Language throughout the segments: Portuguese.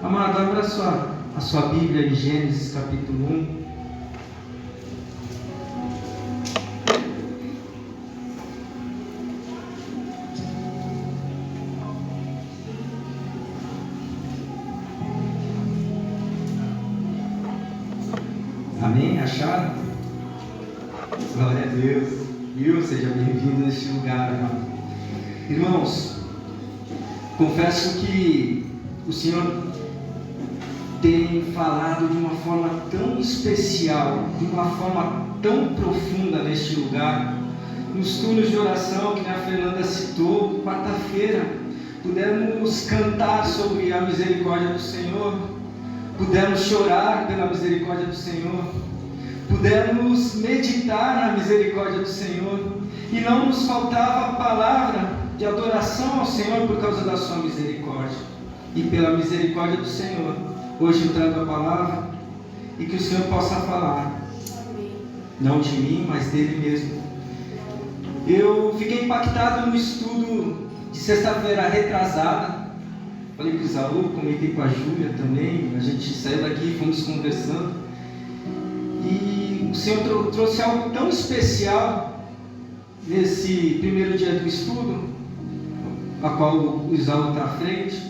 Amado, abra a sua Bíblia em Gênesis capítulo 1. Amém? Acharam? Glória a Deus. Viu? Seja bem-vindo neste lugar, amado. Irmãos, confesso que o Senhor tem falado de uma forma tão especial, de uma forma tão profunda neste lugar. Nos turnos de oração que a Fernanda citou, quarta-feira, pudemos cantar sobre a misericórdia do Senhor, pudemos chorar pela misericórdia do Senhor, pudemos meditar na misericórdia do Senhor, e não nos faltava palavra de adoração ao Senhor por causa da sua misericórdia. E pela misericórdia do Senhor, hoje eu trago a palavra e que o Senhor possa falar, não de mim, mas dele mesmo. Eu fiquei impactado no estudo de sexta-feira retrasada. Falei com o Isaú, comentei com a Júlia também. A gente saiu daqui e fomos conversando. E o Senhor trouxe algo tão especial nesse primeiro dia do estudo, a qual o Isaú está à frente,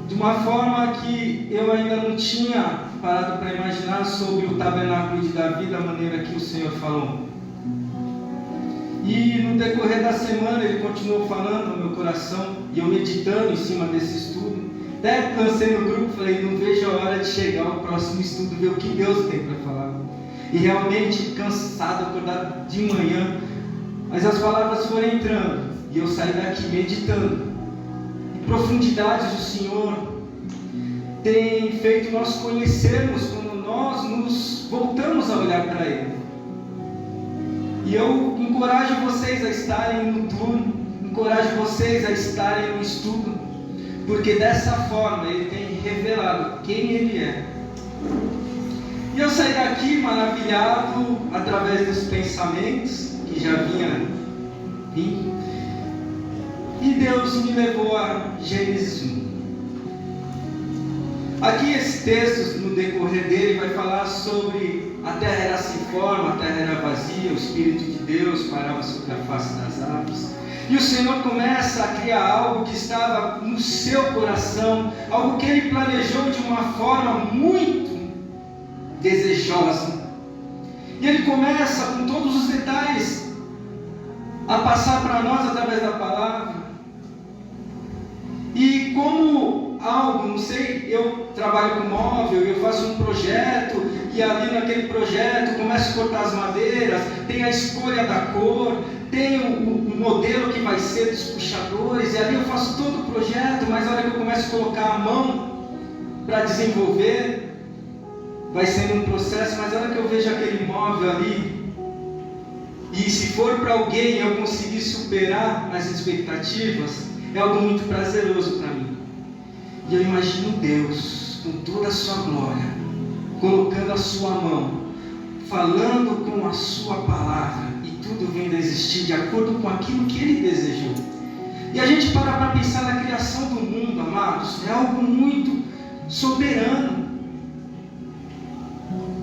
de uma forma que eu ainda não tinha parado para imaginar sobre o tabernáculo de Davi, da maneira que o Senhor falou. E no decorrer da semana ele continuou falando no meu coração, e eu meditando em cima desse estudo. Até cansei no grupo, falei, não vejo a hora de chegar ao próximo estudo, ver o que Deus tem para falar. E realmente cansado, acordado de manhã, mas as palavras foram entrando, e eu saí daqui meditando. E profundidades do Senhor tem feito nós conhecermos quando nós nos voltamos a olhar para Ele. E eu encorajo vocês a estarem no turno, encorajo vocês a estarem no estudo, porque dessa forma Ele tem revelado quem Ele é. E eu saí daqui maravilhado através dos pensamentos que já vinha vindo, e Deus me levou a Gênesis 1. Aqui esse texto, no decorrer dele, vai falar sobre a terra era sem forma, a terra era vazia, o Espírito de Deus parava sobre a face das águas. E o Senhor começa a criar algo que estava no seu coração, algo que Ele planejou de uma forma muito desejosa. E Ele começa com todos os detalhes a passar para nós através da palavra. E como algo, não sei, eu trabalho com móvel, eu faço um projeto, e ali naquele projeto começo a cortar as madeiras, tem a escolha da cor, tem o modelo que vai ser dos puxadores, e ali eu faço todo o projeto, mas na hora que eu começo a colocar a mão para desenvolver, vai sendo um processo, mas na hora que eu vejo aquele móvel ali, e se for para alguém eu conseguir superar as expectativas, é algo muito prazeroso para mim. E eu imagino Deus, com toda a sua glória, colocando a sua mão, falando com a sua palavra, e tudo vindo a existir de acordo com aquilo que Ele desejou. E a gente para pensar na criação do mundo, amados, é algo muito soberano.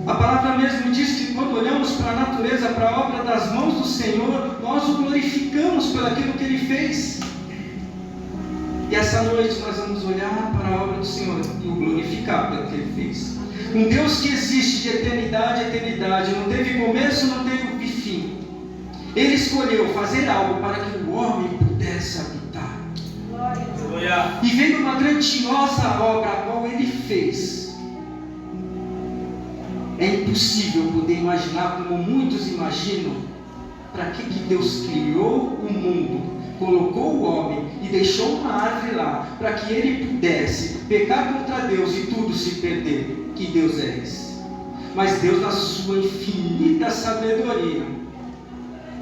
A palavra mesmo diz que quando olhamos para a natureza, para a obra das mãos do Senhor, nós o glorificamos por aquilo que Ele fez. E essa noite nós vamos olhar para a obra do Senhor e o glorificar pelo que Ele fez. Um Deus que existe de eternidade a eternidade, não teve começo, não teve fim. Ele escolheu fazer algo para que o homem pudesse habitar. Glória. E vendo uma grandiosa obra a qual Ele fez, é impossível poder imaginar como muitos imaginam. Para que Deus criou o mundo, colocou o homem e deixou uma árvore lá, para que ele pudesse pecar contra Deus e tudo se perder? Que Deus é esse? Mas Deus, na sua infinita sabedoria,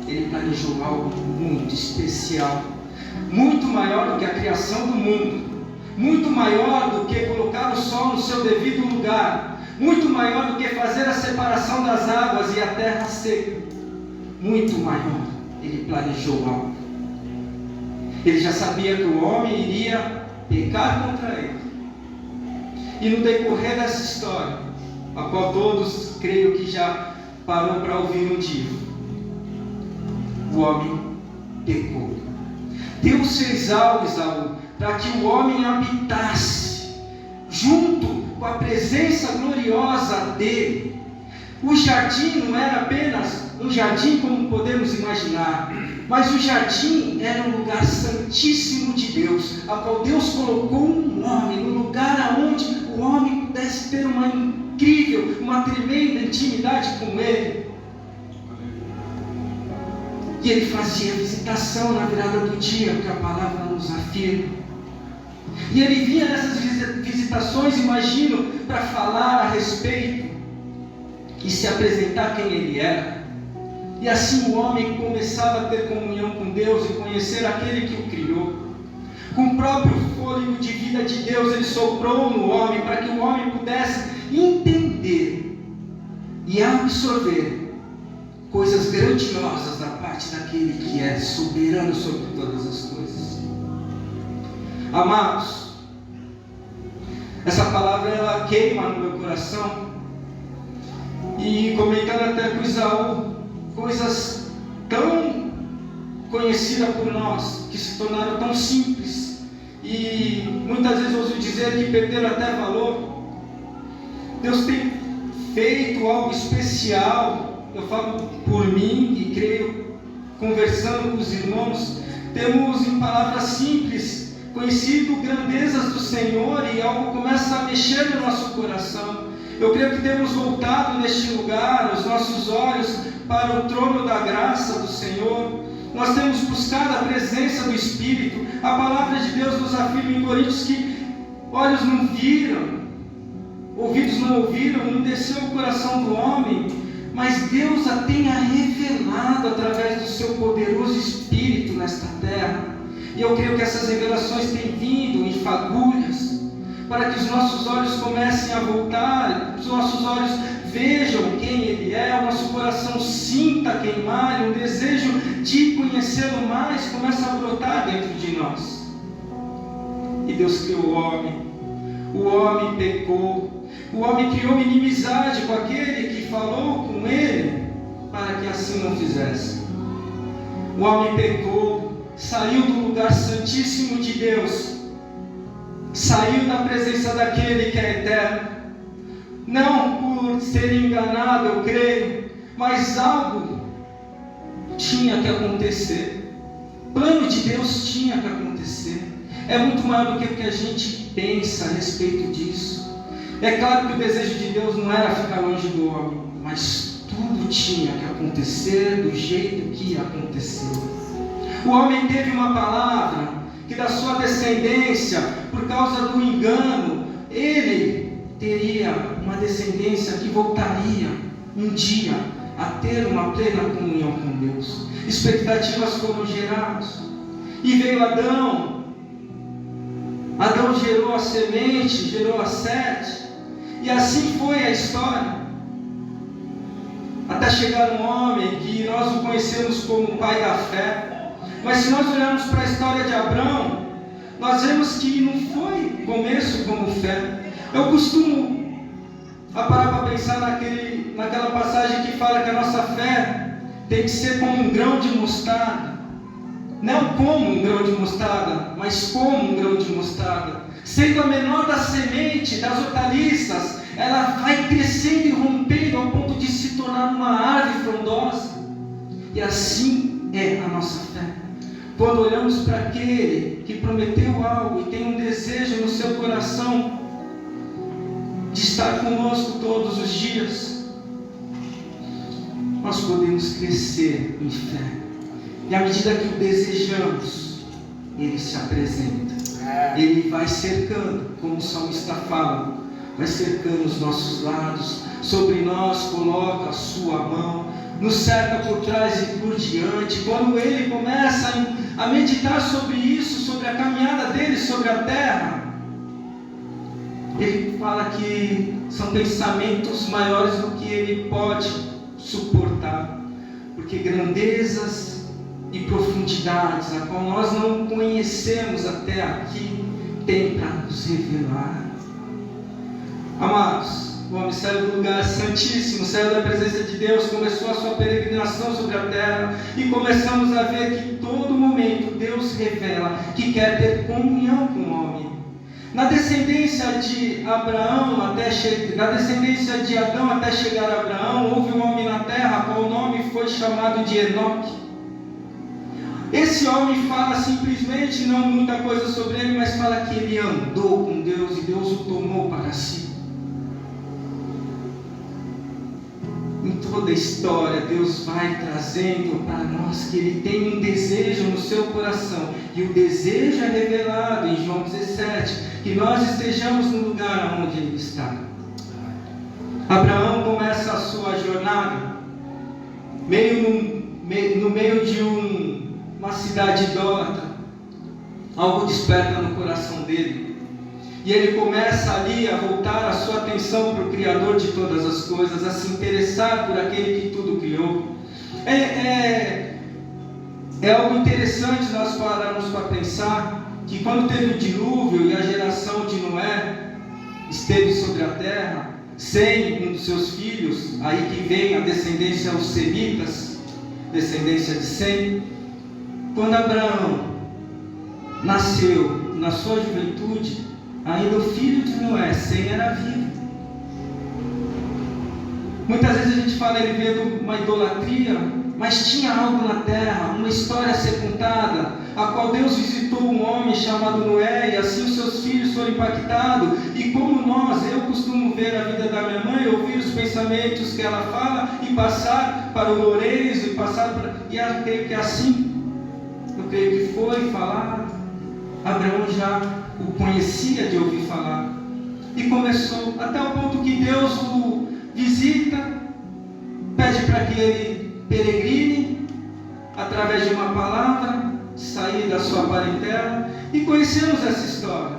Ele planejou algo muito especial, muito maior do que a criação do mundo, muito maior do que colocar o sol no seu devido lugar, muito maior do que fazer a separação das águas e a terra seca. Muito maior, Ele planejou algo. Ele já sabia que o homem iria pecar contra Ele. E no decorrer dessa história, a qual todos creio que já parou para ouvir um dia, o homem pecou. Deus fez algo, Esaú, para que o homem habitasse junto com a presença gloriosa dele. O jardim não era apenas um jardim como podemos imaginar, mas o jardim era um lugar santíssimo de Deus, a qual Deus colocou um homem, no lugar onde o homem pudesse ter uma incrível, uma tremenda intimidade com ele. E ele fazia visitação na virada do dia, que a palavra nos afirma. E ele vinha nessas visitações, imagino, para falar a respeito e se apresentar quem ele era. E assim o homem começava a ter comunhão com Deus e conhecer aquele que o criou. Com o próprio fôlego de vida de Deus, ele soprou no homem para que o homem pudesse entender e absorver coisas grandiosas da parte daquele que é soberano sobre todas as coisas. Amados, essa palavra ela queima no meu coração. E comentando até com Esaú, coisas tão conhecidas por nós, que se tornaram tão simples, e muitas vezes ouso dizer que perderam até valor. Deus tem feito algo especial. Eu falo por mim e creio, conversando com os irmãos, temos em palavras simples conhecido grandezas do Senhor, e algo começa a mexer no nosso coração. Eu creio que temos voltado neste lugar os nossos olhos para o trono da graça do Senhor. Nós temos buscado a presença do Espírito. A palavra de Deus nos afirma em Coríntios que olhos não viram, ouvidos não ouviram, não desceu o coração do homem, mas Deus a tenha revelado através do seu poderoso Espírito nesta terra. E eu creio que essas revelações têm vindo em fagulhas, para que os nossos olhos comecem a voltar, os nossos olhos vejam quem Ele é, o nosso coração sinta queimar, e um desejo de conhecê-lo mais começa a brotar dentro de nós. E Deus criou o homem pecou, o homem criou inimizade com aquele que falou com ele, para que assim não fizesse. O homem pecou, saiu do lugar santíssimo de Deus, saiu da presença daquele que é eterno, não por ser enganado, eu creio, mas algo tinha que acontecer. O plano de Deus tinha que acontecer. É muito maior do que o que a gente pensa a respeito disso. É claro que o desejo de Deus não era ficar longe do homem, mas tudo tinha que acontecer do jeito que aconteceu. O homem teve uma palavra que da sua descendência, por causa do engano, ele teria uma descendência que voltaria um dia a ter uma plena comunhão com Deus. Expectativas foram geradas, e veio Adão. Adão gerou a semente, gerou a Sete, e assim foi a história, até chegar um homem que nós o conhecemos como o pai da fé. Mas se nós olharmos para a história de Abraão, nós vemos que não foi começo como fé. Eu costumo parar para pensar naquela passagem que fala que a nossa fé tem que ser como um grão de mostarda. Não como um grão de mostarda, mas como um grão de mostarda. Sendo a menor da semente, das hortaliças, ela vai crescendo e rompendo ao ponto de se tornar uma árvore frondosa. E assim é a nossa fé. Quando olhamos para aquele que prometeu algo e tem um desejo no seu coração de estar conosco todos os dias, nós podemos crescer em fé. E à medida que o desejamos, ele se apresenta. Ele vai cercando, como o salmista fala, vai cercando os nossos lados, sobre nós coloca a sua mão, nos cerca por trás e por diante. Quando ele começa a meditar sobre isso, sobre a caminhada dele sobre a terra, ele fala que são pensamentos maiores do que ele pode suportar, porque grandezas e profundidades, a qual nós não conhecemos até aqui, tem para nos revelar. Amados, o homem saiu do lugar santíssimo, saiu da presença de Deus, começou a sua peregrinação sobre a terra, e começamos a ver que em todo momento Deus revela que quer ter comunhão com o homem. Na descendência de na descendência de Adão até chegar a Abraão, houve um homem na terra, qual nome foi chamado de Enoque. Esse homem fala simplesmente, não muita coisa sobre ele, mas fala que ele andou com Deus e Deus o tomou para si. Em toda a história, Deus vai trazendo para nós que Ele tem um desejo no seu coração, e o desejo é revelado em João 17, que nós estejamos no lugar onde Ele está. Abraão começa a sua jornada no meio de uma cidade idólatra. Algo desperta no coração dele, e ele começa ali a voltar a sua atenção para o Criador de todas as coisas, a se interessar por aquele que tudo criou. É algo interessante nós pararmos para pensar que quando teve o dilúvio e a geração de Noé esteve sobre a terra, sem um dos seus filhos, aí que vem a descendência aos semitas, descendência de Sem. Quando Abraão nasceu na sua juventude, ainda o filho de Noé, Sem, era vivo. Muitas vezes a gente fala, ele veio de uma idolatria, mas tinha algo na terra, uma história a ser contada, a qual Deus visitou um homem chamado Noé, e assim os seus filhos foram impactados. E como eu costumo ver a vida da minha mãe, ouvir os pensamentos que ela fala, e passar para o Lourenço, e eu creio que assim, eu creio que foi falado. Abraão já o conhecia de ouvir falar, e começou, até o ponto que Deus o visita, pede para que ele peregrine, através de uma palavra, sair da sua parentela, e conhecemos essa história.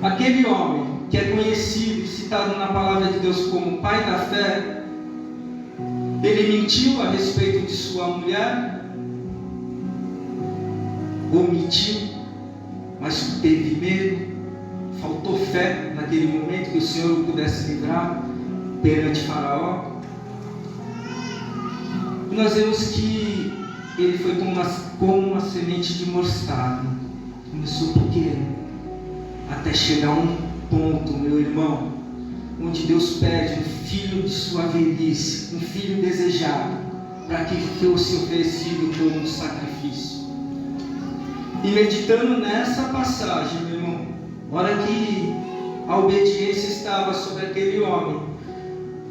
Aquele homem que é conhecido e citado na palavra de Deus como pai da fé, ele mentiu a respeito de sua mulher, omitiu, mas teve medo, faltou fé naquele momento que o Senhor o pudesse livrar perante Faraó. Nós vemos que ele foi como uma semente de mostarda, começou pequeno, até chegar a um ponto, meu irmão, onde Deus pede um filho de sua velhice, um filho desejado, para que fosse oferecido como um sacrifício. E meditando nessa passagem, meu irmão, hora que a obediência estava sobre aquele homem,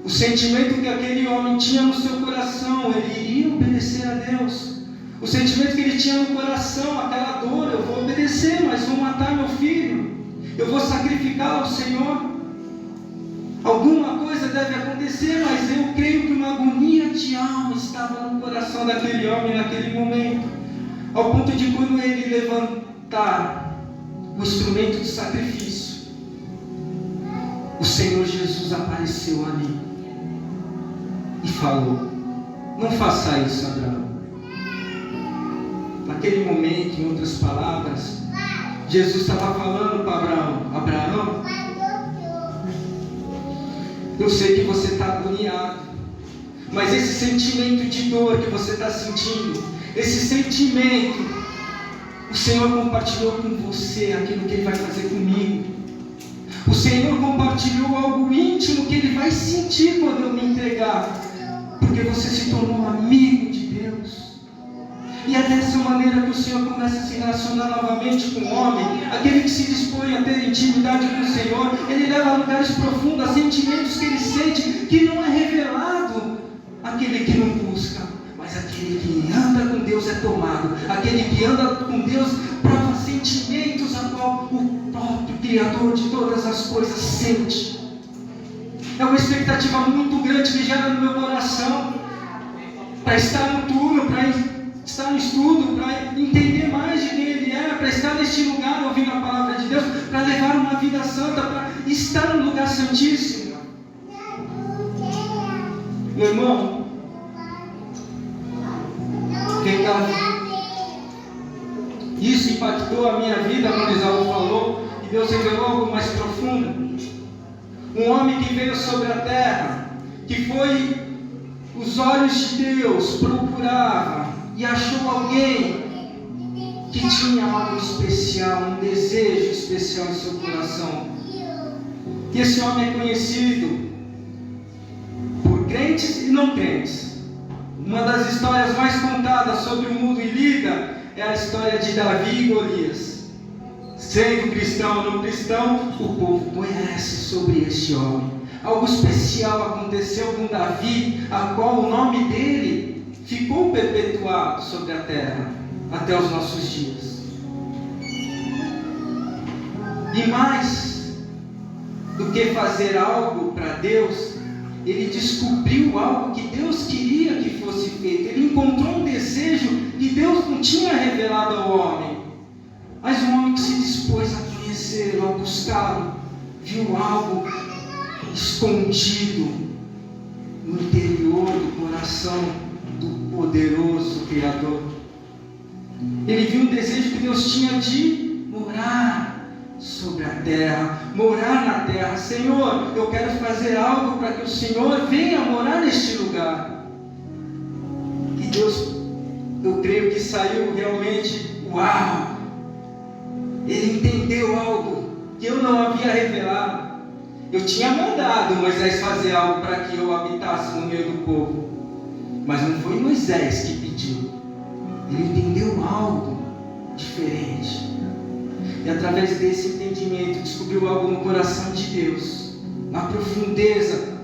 o sentimento que aquele homem tinha no seu coração, ele iria obedecer a Deus. O sentimento que ele tinha no coração, aquela dor, eu vou obedecer, mas vou matar meu filho, eu vou sacrificá-lo ao Senhor. Alguma coisa deve acontecer, mas eu creio que uma agonia de alma estava no coração daquele homem naquele momento, ao ponto de quando ele levantar o instrumento de sacrifício, o Senhor Jesus apareceu ali e falou: não faça isso, Abraão. Naquele momento, em outras palavras, Jesus estava falando para Abraão: Abraão, eu sei que você está agoniado, mas esse sentimento de dor que você está sentindo, esse sentimento, o Senhor compartilhou com você aquilo que Ele vai fazer comigo. O Senhor compartilhou algo íntimo que Ele vai sentir quando eu me entregar, porque você se tornou amigo de Deus. E é dessa maneira que o Senhor começa a se relacionar novamente com o homem. Aquele que se dispõe a ter intimidade com o Senhor, ele leva a lugares profundos, a sentimentos que ele sente, que não é revelado àquele que não busca. Mas aquele que anda com Deus é tomado. Aquele que anda com Deus prova sentimentos a qual o próprio Criador de todas as coisas sente. É uma expectativa muito grande que gera no meu coração, para estar no turno, para estar no estudo, para entender mais de quem Ele é, para estar neste lugar ouvindo a palavra de Deus, para levar uma vida santa, para estar no lugar santíssimo. Meu irmão, isso impactou a minha vida, como Isaú falou, e Deus revelou algo mais profundo. Um homem que veio sobre a terra, que foi os olhos de Deus, procurava e achou alguém que tinha algo especial, um desejo especial em seu coração. E esse homem é conhecido por crentes e não crentes. Uma das histórias mais contadas sobre o mundo em Lida é a história de Davi e Golias. Sendo cristão ou não cristão, o povo conhece sobre este homem. Algo especial aconteceu com Davi, a qual o nome dele ficou perpetuado sobre a terra até os nossos dias. E mais do que fazer algo para Deus, ele descobriu algo que Deus queria que fosse feito. Ele encontrou um desejo que Deus não tinha revelado ao homem. Mas um homem que se dispôs a conhecê-lo, a buscá-lo, viu algo escondido no interior do coração do poderoso Criador. Ele viu um desejo que Deus tinha de morar sobre a terra, morar na terra. Senhor, eu quero fazer algo para que o Senhor venha morar neste lugar. E Deus, eu creio que saiu realmente, uau! Ele entendeu algo que eu não havia revelado. Eu tinha mandado Moisés fazer algo para que eu habitasse no meio do povo, mas não foi Moisés que pediu. Ele entendeu algo diferente, e através desse entendimento descobriu algo no coração de Deus, na profundeza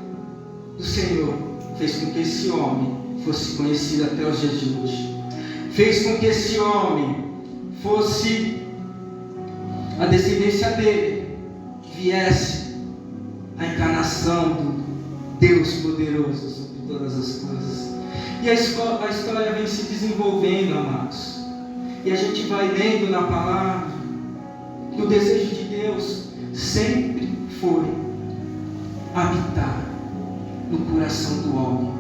do Senhor. Fez com que esse homem fosse conhecido até os dias de hoje. Fez com que esse homem fosse a descendência dele, viesse a encarnação do Deus poderoso sobre todas as coisas. E a história vem se desenvolvendo, amados. E a gente vai lendo na palavra que o desejo de Deus sempre foi habitar no coração do homem.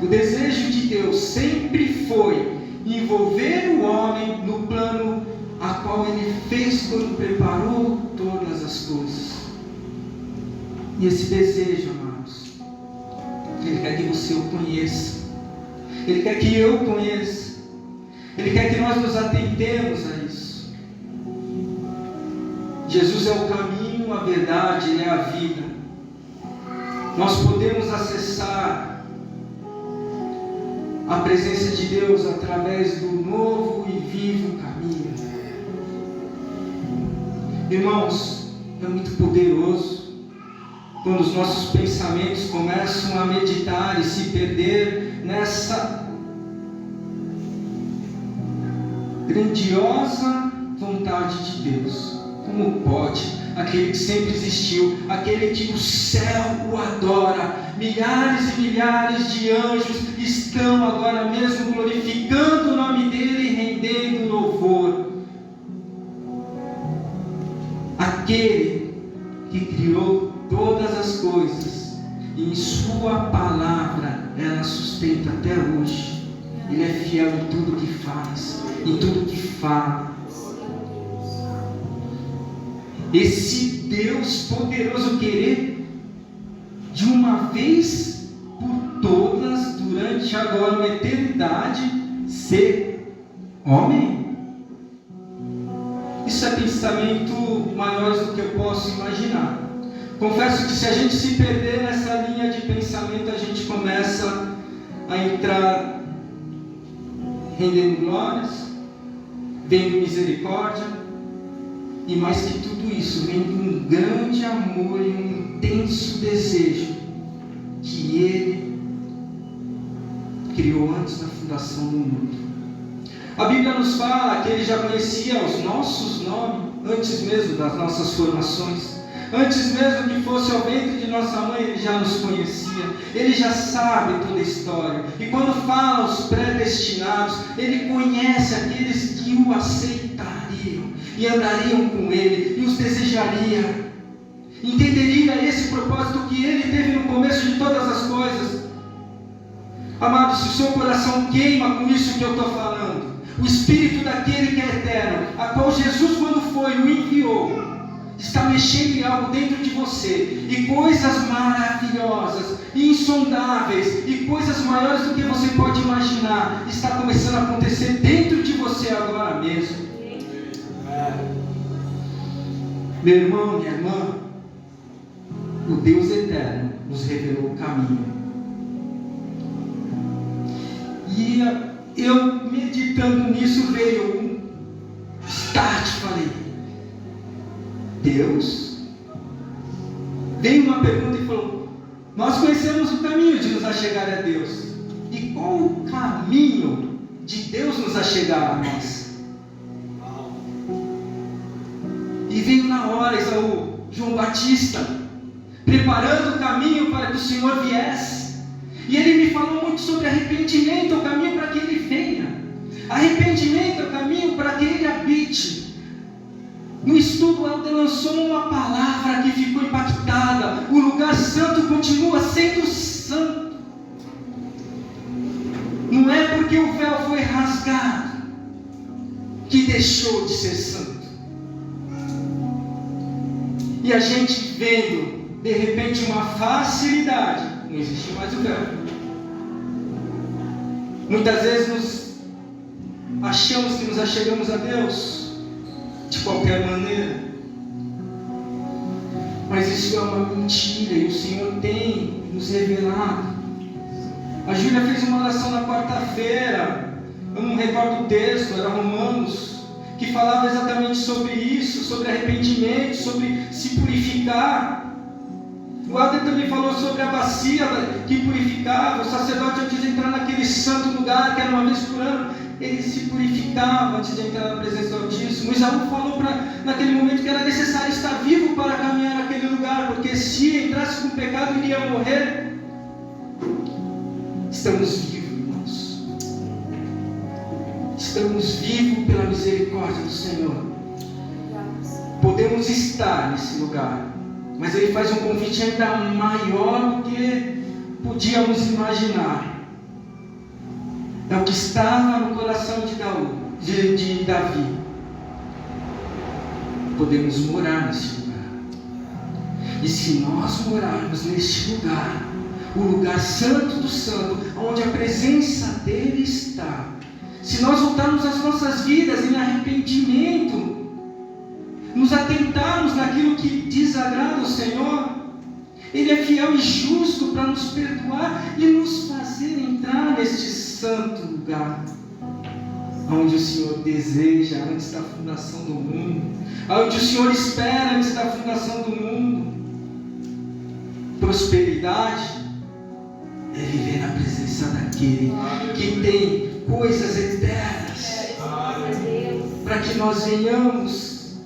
O desejo de Deus sempre foi envolver o homem no plano a qual Ele fez quando preparou todas as coisas. E esse desejo, amados, Ele quer que você o conheça. Ele quer que eu conheça. Ele quer que nós nos atentemos a isso. Jesus é o caminho, a verdade e a vida. Nós podemos acessar a presença de Deus através do novo e vivo caminho. Irmãos, é muito poderoso quando os nossos pensamentos começam a meditar e se perder nessa grandiosa vontade de Deus. Como pode aquele que sempre existiu, aquele que o céu o adora, milhares e milhares de anjos estão agora mesmo glorificando o nome dele e rendendo louvor. Aquele que criou todas as coisas e em sua palavra ela sustenta até hoje. Ele é fiel em tudo que faz, em tudo que fala. Esse Deus poderoso querer de uma vez por todas, durante agora uma eternidade, ser homem. Isso é pensamento maior do que eu posso imaginar. Confesso que se a gente se perder nessa linha de pensamento, a gente começa a entrar rendendo glórias, vendo misericórdia, e mais que tudo isso, vendo um grande amor e um intenso desejo que Ele criou antes da fundação do mundo. A Bíblia nos fala que Ele já conhecia os nossos nomes antes mesmo das nossas formações. Antes mesmo que fosse ao ventre de nossa mãe, Ele já nos conhecia. Ele já sabe toda a história. E quando fala aos predestinados, Ele conhece aqueles que o aceitariam e andariam com Ele e os desejaria. Entenderia esse propósito que Ele teve no começo de todas as coisas. Amados, se o seu coração queima com isso que eu estou falando, o Espírito daquele que é eterno, a qual Jesus, quando foi, o enviou, está mexendo em algo dentro de você, e coisas maravilhosas, insondáveis, e coisas maiores do que você pode imaginar, está começando a acontecer dentro de você agora mesmo. Meu irmão, minha irmã, o Deus eterno nos revelou o caminho. E eu, meditando nisso, veio um start, falei, Deus? Veio uma pergunta e falou, nós conhecemos o caminho de nos achegar a Deus. E qual o caminho de Deus nos achegar a nós? E veio na hora Esaú, João Batista, preparando o caminho para que o Senhor viesse. E ele me falou muito sobre arrependimento, o caminho para que ele venha. Arrependimento é o caminho para que ele habite. No estudo, Helder lançou uma palavra que ficou impactada. O lugar santo continua sendo santo. Não é porque o véu foi rasgado que deixou de ser santo. E a gente vendo, de repente, uma facilidade. Não existe mais o véu. Muitas vezes nos achamos que nos achegamos a Deus de qualquer maneira, mas isso é uma mentira, e o Senhor tem nos revelado. A Júlia fez uma oração na quarta-feira, eu não recordo o texto, era Romanos, que falava exatamente sobre isso, sobre arrependimento, sobre se purificar. O Helder também falou sobre a bacia que purificava. O sacerdote, antes de entrar naquele santo lugar, que era uma vez por ano, ele se purificava antes de entrar na presença do Altíssimo. Isaú falou naquele momento que era necessário estar vivo para caminhar naquele lugar, porque se entrasse com pecado, iria morrer. Estamos vivos, irmãos. Estamos vivos pela misericórdia do Senhor. Podemos estar nesse lugar, mas Ele faz um convite ainda maior do que podíamos imaginar. É o que estava no coração de Davi. Podemos morar neste lugar. E se nós morarmos neste lugar, o lugar santo do santo, onde a presença dEle está, se nós voltarmos às nossas vidas em arrependimento, nos atentarmos naquilo que desagrada ao Senhor, Ele é fiel e justo para nos perdoar e nos fazer entrar neste santo lugar, onde o Senhor deseja antes da fundação do mundo, onde o Senhor espera antes da fundação do mundo. Prosperidade é viver na presença daquele que tem coisas eternas, para que nós venhamos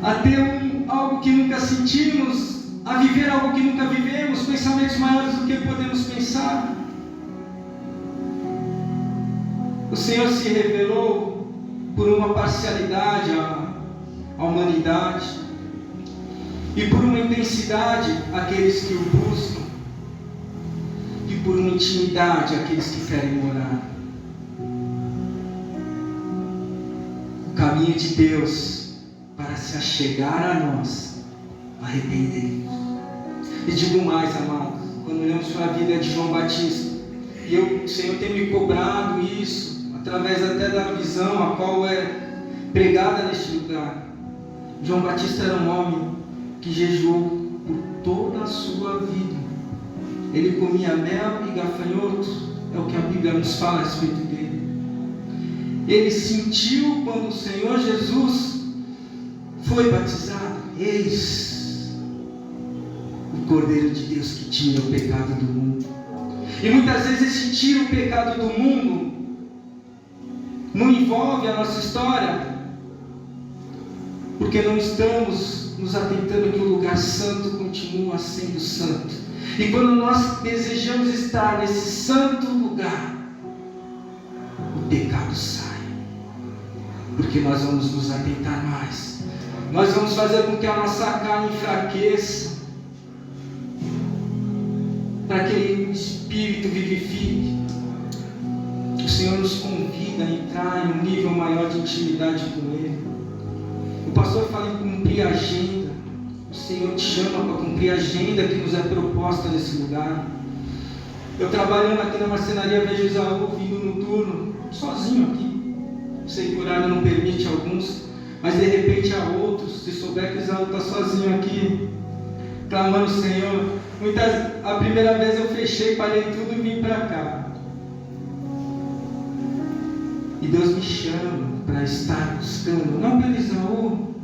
a ter algo que nunca sentimos, a viver algo que nunca vivemos, pensamentos maiores do que podemos pensar. O Senhor se revelou por uma parcialidade à humanidade e por uma intensidade àqueles que o buscam e por uma intimidade àqueles que querem morar. O caminho de Deus para se achegar a nós, arrepender. E digo mais, amados, quando olhamos para a vida de João Batista, e o Senhor tem me cobrado isso, através até da visão a qual é pregada neste lugar. João Batista era um homem que jejuou por toda a sua vida. Ele comia mel e gafanhotos, é o que a Bíblia nos fala a respeito dele. Ele sentiu quando o Senhor Jesus foi batizado, eis o Cordeiro de Deus que tira o pecado do mundo. E muitas vezes esse tira o pecado do mundo não envolve a nossa história, porque não estamos nos atentando que o lugar santo continua sendo santo. E quando nós desejamos estar nesse santo lugar, o pecado sai, porque nós vamos nos atentar mais. Nós vamos fazer com que a nossa carne enfraqueça, para que o Espírito vivifique. O Senhor nos convida a entrar em um nível maior de intimidade com Ele. O pastor fala em cumprir a agenda. O Senhor te chama para cumprir a agenda que nos é proposta nesse lugar. Eu trabalhando aqui na marcenaria, vejo Isaú vindo no turno, sozinho aqui. Sei que o horário não permite alguns, mas de repente há outros. Se souber que Isaú está sozinho aqui, clamando: Senhor. A primeira vez eu fechei, parei tudo e vim para cá. E Deus me chama para estar buscando, não pelo Isaú,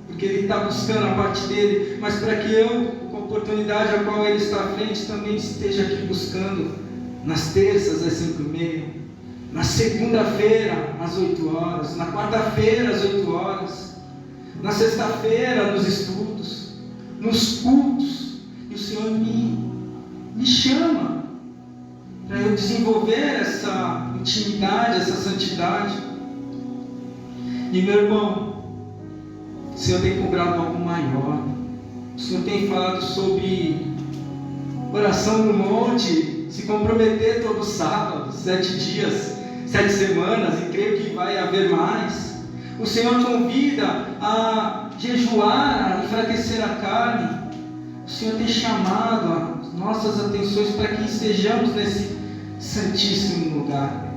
porque ele está buscando a parte dele, mas para que eu, com a oportunidade a qual ele está à frente, também esteja aqui buscando nas terças às 5h30, na segunda-feira às 8 horas, na quarta-feira às 8 horas, na sexta-feira nos estudos, nos cultos. E o Senhor me chama para eu desenvolver essa intimidade, essa santidade. E meu irmão, o Senhor tem cobrado algo maior. O Senhor tem falado sobre oração no monte, se comprometer todo sábado, 7 dias, 7 semanas, e creio que vai haver mais. O Senhor convida a jejuar, a enfraquecer a carne. O Senhor tem chamado as nossas atenções para que estejamos nesse santíssimo lugar.